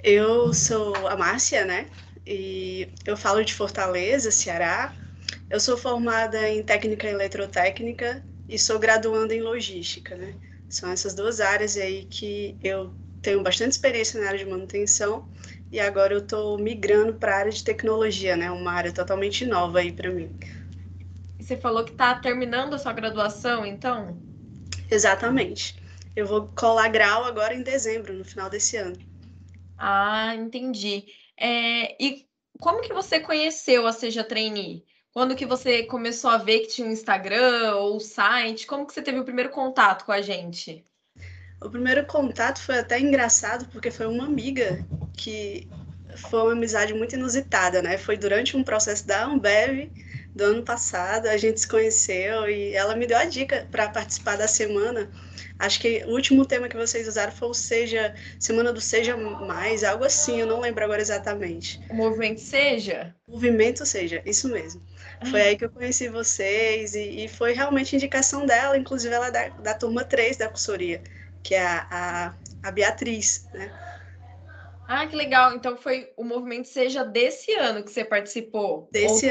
Eu sou a Márcia, né? E eu falo de Fortaleza, Ceará. Eu sou formada em técnica eletrotécnica e sou graduanda em logística, né? São essas duas áreas aí que eu tenho bastante experiência na área de manutenção e agora eu estou migrando para a área de tecnologia, né? Uma área totalmente nova aí para mim. E você falou que está terminando a sua graduação, então? Exatamente. Eu vou colar grau agora em dezembro, no final desse ano. Ah, entendi. E como que você conheceu a Seja Trainee? Quando que você começou a ver que tinha um Instagram ou site? Como que você teve o primeiro contato com a gente? O primeiro contato foi até engraçado, porque foi uma amiga que foi uma amizade muito inusitada, né? Foi durante um processo da Ambev do ano passado, a gente se conheceu e ela me deu a dica para participar da semana. Acho que o último tema que vocês usaram foi o Seja, Semana do Seja Mais, algo assim, eu não lembro agora exatamente. O movimento Seja? Movimento Seja, isso mesmo. Foi aí que eu conheci vocês e foi realmente indicação dela, inclusive ela é da turma 3 da consultoria, que é a Beatriz, né? Ah, que legal. Então foi o movimento Seja desse ano que você participou? Ou Desse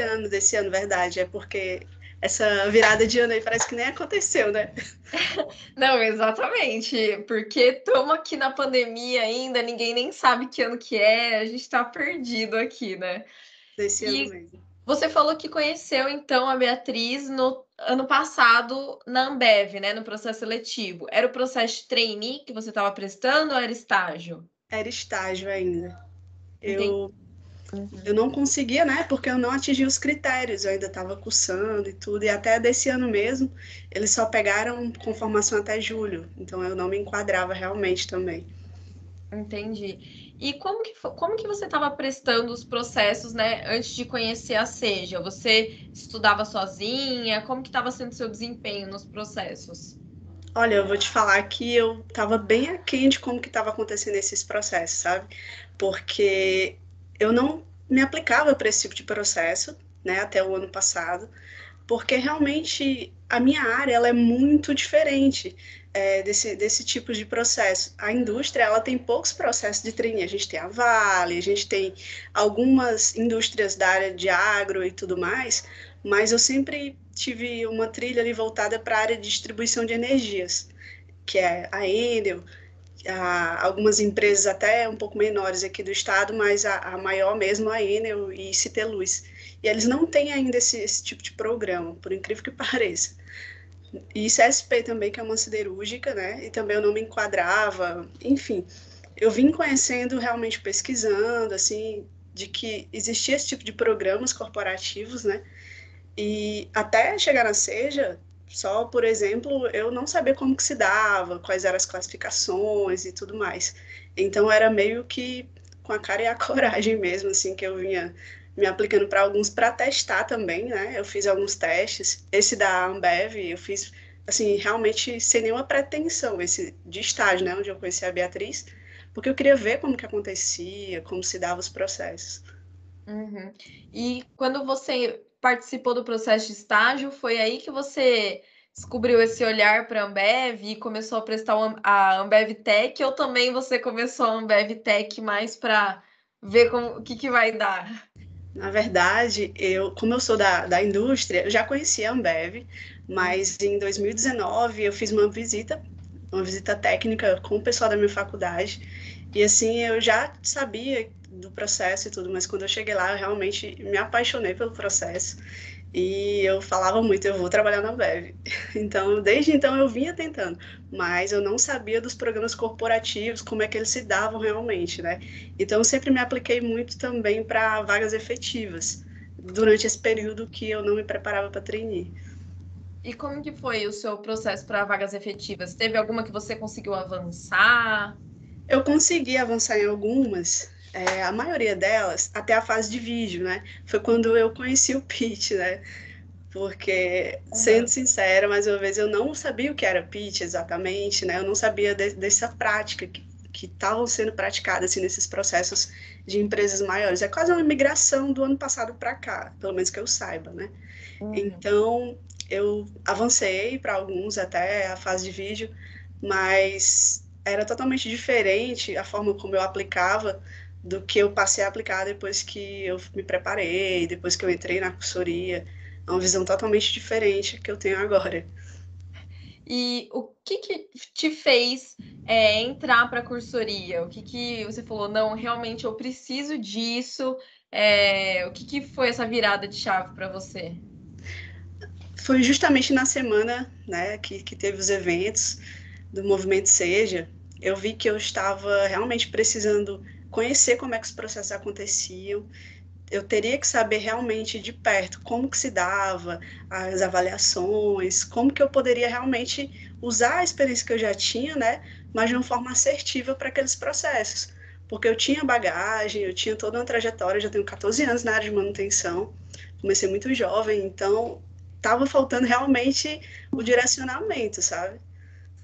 ano, verdade. É porque essa virada de ano aí parece que nem aconteceu, né? não, exatamente, porque estamos aqui na pandemia ainda, ninguém nem sabe que ano que é, a gente está perdido aqui, né? Desse ano E mesmo. você falou que conheceu então a Beatriz no ano passado na Ambev, né, no processo seletivo. Era o processo de trainee que você estava prestando ou era estágio? Era estágio ainda. Entendi. Eu, eu não conseguia, né? Porque eu não atingi os critérios, eu ainda estava cursando e tudo. E até desse ano mesmo, eles só pegaram com formação até julho. Então eu não me enquadrava realmente também. Entendi. E como que você estava prestando os processos, né, antes de conhecer a Seja? Você estudava sozinha? Como que estava sendo seu desempenho nos processos? Olha, eu vou te falar que eu estava bem aquém de como que estava acontecendo esses processos, sabe? Porque eu não me aplicava para esse tipo de processo, né, até o ano passado, porque realmente a minha área ela é muito diferente desse tipo de processo. A indústria ela tem poucos processos de trainee. A gente tem a Vale, a gente tem algumas indústrias da área de agro e tudo mais, mas eu sempre tive uma trilha ali voltada para a área de distribuição de energias, que é a Enel, algumas empresas até um pouco menores aqui do estado, mas a maior mesmo a Enel e Citeluz. E eles não têm ainda esse tipo de programa, por incrível que pareça. E CSP também, que é uma siderúrgica, né? E também eu não me enquadrava, enfim. Eu vim conhecendo, realmente pesquisando, assim, de que existia esse tipo de programas corporativos, né? E até chegar na Seja, só, por exemplo, eu não sabia como que se dava, quais eram as classificações e tudo mais. Então era meio que com a cara e a coragem mesmo, assim, que eu vinha me aplicando para alguns para testar também, né? Eu fiz alguns testes. Esse da Ambev, eu fiz assim, realmente sem nenhuma pretensão, esse de estágio, né, onde eu conheci a Beatriz, porque eu queria ver como que acontecia, como se dava os processos. Uhum. E quando você participou do processo de estágio, foi aí que você descobriu esse olhar para a Ambev e começou a prestar a Ambev Tech, ou também você começou a Ambev Tech mais para ver o que vai dar? Na verdade, como eu sou da indústria, eu já conhecia a Ambev, mas em 2019 eu fiz uma visita técnica com o pessoal da minha faculdade, e assim eu já sabia do processo e tudo, mas quando eu cheguei lá, eu realmente me apaixonei pelo processo. E eu falava muito, eu vou trabalhar na Ambev. Então, desde então eu vinha tentando, mas eu não sabia dos programas corporativos, como é que eles se davam realmente, né? Então, eu sempre me apliquei muito também para vagas efetivas, durante esse período que eu não me preparava para trainee. E como que foi o seu processo para vagas efetivas? Teve alguma que você conseguiu avançar? Eu consegui avançar em algumas, a maioria delas, até a fase de vídeo, né? Foi quando eu conheci o pitch, né? Porque, sendo Aham. sincera, mais uma vez, eu não sabia o que era pitch exatamente, né? Eu não sabia dessa prática que estavam sendo praticadas assim, nesses processos de empresas maiores. É quase uma imigração do ano passado para cá, pelo menos que eu saiba, né? Uhum. Então, eu avancei para alguns até a fase de vídeo, mas era totalmente diferente a forma como eu aplicava do que eu passei a aplicar depois que eu me preparei, depois que eu entrei na consultoria. É uma visão totalmente diferente que eu tenho agora. E o que te fez entrar para a cursoria? O que você falou, não, realmente eu preciso disso? O que foi essa virada de chave para você? Foi justamente na semana, né, que teve os eventos do Movimento Seja, eu vi que eu estava realmente precisando conhecer como é que os processos aconteciam. Eu teria que saber realmente de perto como que se dava as avaliações, como que eu poderia realmente usar a experiência que eu já tinha, né, mas de uma forma assertiva para aqueles processos. Porque eu tinha bagagem, eu tinha toda uma trajetória, eu já tenho 14 anos na área de manutenção, comecei muito jovem, então estava faltando realmente o direcionamento, sabe?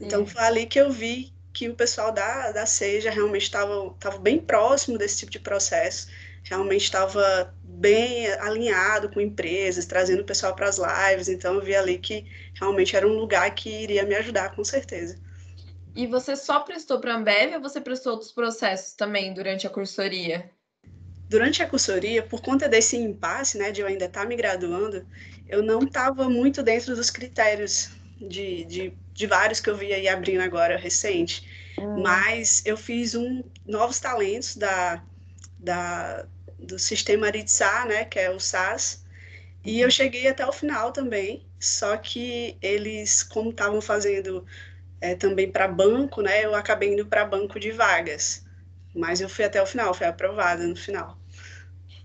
Então Sim. foi ali que eu vi que o pessoal da Seja realmente estava bem próximo desse tipo de processo, realmente estava bem alinhado com empresas, trazendo o pessoal para as lives, então eu vi ali que realmente era um lugar que iria me ajudar, com certeza. E você só prestou para a Ambev ou você prestou outros processos também durante a cursoria? Durante a cursoria, por conta desse impasse, né, de eu ainda estar me graduando, eu não estava muito dentro dos critérios de vários que eu vi aí abrindo agora recente, Hum. mas eu fiz novos talentos da, do sistema Aritsá, né, que é o SAS, e eu cheguei até o final também, só que eles, como estavam fazendo também para banco, né, eu acabei indo para banco de vagas, mas eu fui até o final, fui aprovada no final.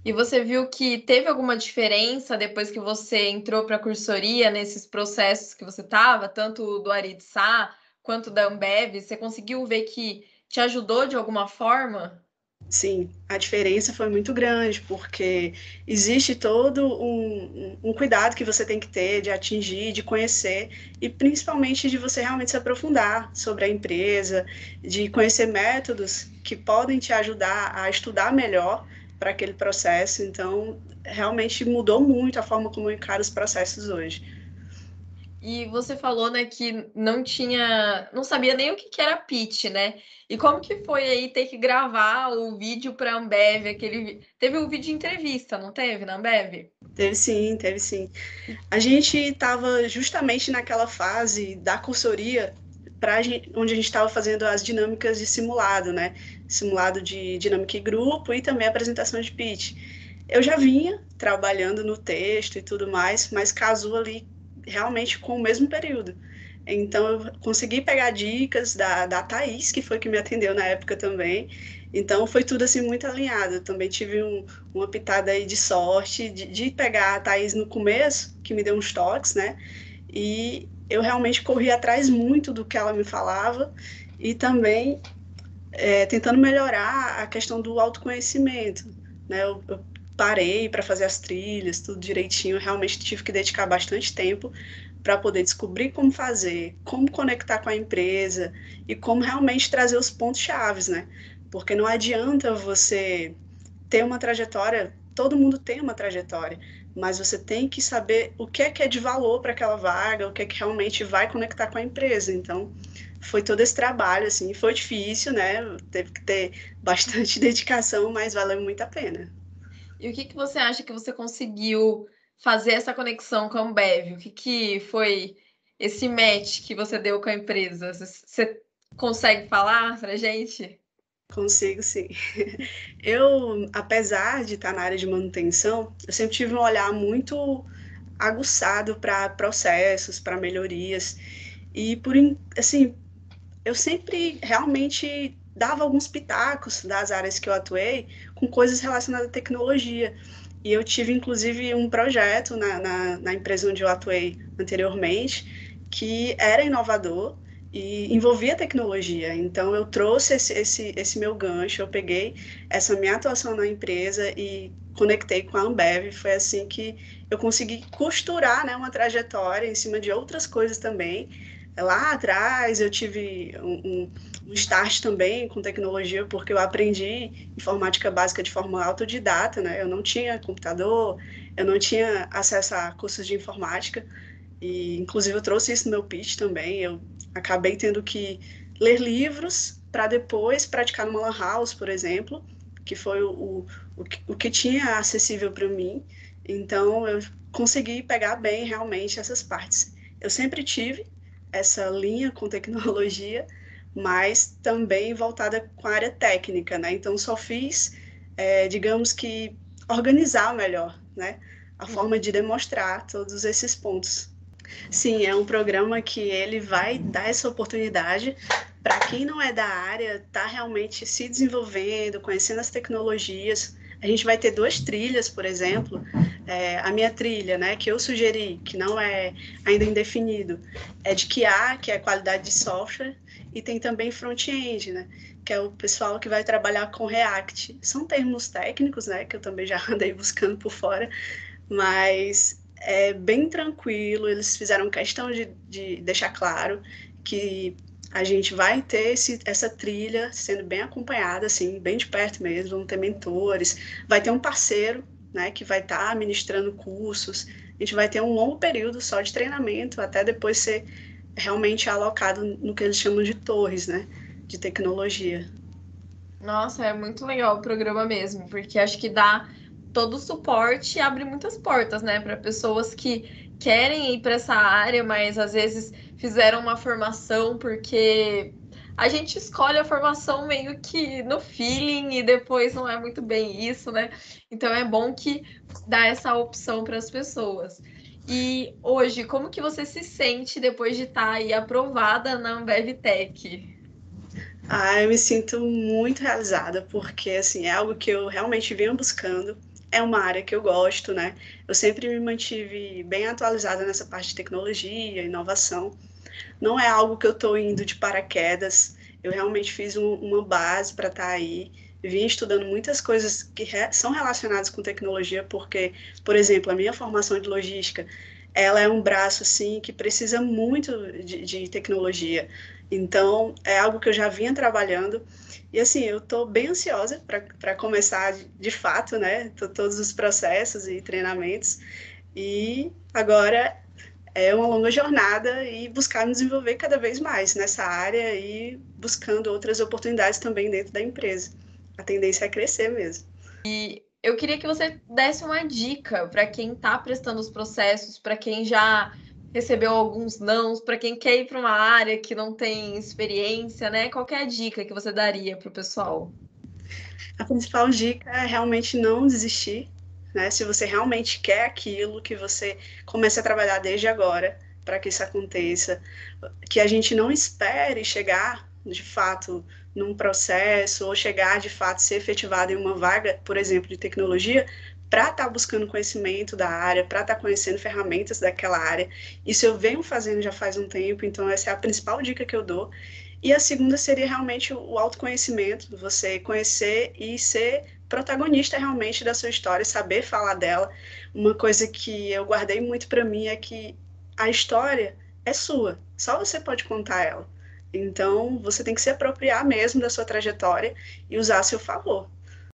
E você viu que teve alguma diferença depois que você entrou para a cursoria nesses processos que você estava, tanto do Aritsá quanto da Ambev? Você conseguiu ver que te ajudou de alguma forma? Sim, a diferença foi muito grande, porque existe todo um cuidado que você tem que ter de atingir, de conhecer, e principalmente de você realmente se aprofundar sobre a empresa, de conhecer métodos que podem te ajudar a estudar melhor para aquele processo. Então, realmente mudou muito a forma como eu encaro os processos hoje. E você falou, né, que não sabia nem o que era pitch, né? E como que foi aí ter que gravar o vídeo para a Ambev, teve um vídeo de entrevista, não teve na Ambev? Teve sim, teve sim. A gente estava justamente naquela fase da cursoria onde a gente estava fazendo as dinâmicas de simulado, né? Simulado de dinâmica em grupo e também apresentação de pitch. Eu já vinha trabalhando no texto e tudo mais, mas casou ali realmente com o mesmo período. Então, eu consegui pegar dicas da Thaís, que foi que me atendeu na época também. Então, foi tudo assim muito alinhado. Eu também tive uma pitada aí de sorte de pegar a Thaís no começo, que me deu uns toques, né? E eu realmente corri atrás muito do que ela me falava e também tentando melhorar a questão do autoconhecimento, né? Eu parei para fazer as trilhas, tudo direitinho. Eu realmente tive que dedicar bastante tempo para poder descobrir como fazer, como conectar com a empresa e como realmente trazer os pontos chaves, né? Porque não adianta você ter uma trajetória, todo mundo tem uma trajetória, mas você tem que saber o que é de valor para aquela vaga, o que é que realmente vai conectar com a empresa. Então, foi todo esse trabalho, assim, foi difícil, né? Teve que ter bastante dedicação, mas valeu muito a pena. E o que você acha que você conseguiu fazer essa conexão com a Ambev? O que foi esse match que você deu com a empresa? Você consegue falar pra gente? Consigo, sim. Eu, apesar de estar na área de manutenção, eu sempre tive um olhar muito aguçado para processos, para melhorias. E assim, eu sempre realmente dava alguns pitacos das áreas que eu atuei com coisas relacionadas à tecnologia. E eu tive, inclusive, um projeto na empresa onde eu atuei anteriormente, que era inovador e envolvia tecnologia. Então, eu trouxe esse meu gancho, eu peguei essa minha atuação na empresa e conectei com a Ambev. Foi assim que eu consegui costurar, né, uma trajetória em cima de outras coisas também. Lá atrás eu tive um start também com tecnologia, porque eu aprendi informática básica de forma autodidata, né? Eu não tinha computador, eu não tinha acesso a cursos de informática, e inclusive eu trouxe isso no meu pitch também. Eu acabei tendo que ler livros para depois praticar numa lan house, por exemplo, que foi o que tinha acessível para mim. Então, eu consegui pegar bem realmente essas partes. Eu sempre tive essa linha com tecnologia, mas também voltada com a área técnica, né? Então, só fiz, digamos que, organizar melhor, né? A forma de demonstrar todos esses pontos. Sim, é um programa que ele vai dar essa oportunidade para quem não é da área, tá realmente se desenvolvendo, conhecendo as tecnologias. A gente vai ter 2 trilhas, por exemplo. A minha trilha, né, que eu sugeri, que não é ainda indefinido, é de QA, que é qualidade de software, e tem também front-end, né, que é o pessoal que vai trabalhar com React. São termos técnicos, né, que eu também já andei buscando por fora, mas é bem tranquilo. Eles fizeram questão de deixar claro que a gente vai ter essa trilha sendo bem acompanhada, assim, bem de perto mesmo, vão ter mentores, vai ter um parceiro, né, que vai estar ministrando cursos, a gente vai ter um longo período só de treinamento, até depois ser realmente alocado no que eles chamam de torres, né, de tecnologia. Nossa, é muito legal o programa mesmo, porque acho que dá todo o suporte e abre muitas portas, né, para pessoas que querem ir para essa área, mas às vezes fizeram uma formação porque a gente escolhe a formação meio que no feeling e depois não é muito bem isso, né? Então é bom que dá essa opção para as pessoas. E hoje, como que você se sente depois de estar aí aprovada na Ambev Tech? Eu me sinto muito realizada, porque assim, é algo que eu realmente venho buscando. É uma área que eu gosto, né? Eu sempre me mantive bem atualizada nessa parte de tecnologia, inovação. Não é algo que eu estou indo de paraquedas. Eu realmente fiz uma base para estar aí. Vim estudando muitas coisas que são relacionadas com tecnologia, porque, por exemplo, a minha formação de logística, ela é um braço assim que precisa muito de tecnologia. Então, é algo que eu já vinha trabalhando. E assim, eu estou bem ansiosa para começar de fato, né? Todos os processos e treinamentos. E agora é uma longa jornada e buscar me desenvolver cada vez mais nessa área e buscando outras oportunidades também dentro da empresa. A tendência é crescer mesmo. Eu queria que você desse uma dica para quem está prestando os processos, para quem já recebeu alguns nãos, para quem quer ir para uma área que não tem experiência, né? Qual que é a dica que você daria para o pessoal? A principal dica é realmente não desistir, né? Se você realmente quer aquilo, que você comece a trabalhar desde agora para que isso aconteça, que a gente não espere chegar de fato num processo ou chegar de fato ser efetivado em uma vaga, por exemplo, de tecnologia, para estar buscando conhecimento da área, para estar conhecendo ferramentas daquela área. Isso eu venho fazendo já faz um tempo, então essa é a principal dica que eu dou. E a segunda seria realmente o autoconhecimento, você conhecer e ser protagonista realmente da sua história, saber falar dela. Uma coisa que eu guardei muito para mim é que a história é sua, só você pode contar ela. Então, você tem que se apropriar mesmo da sua trajetória e usar a seu favor.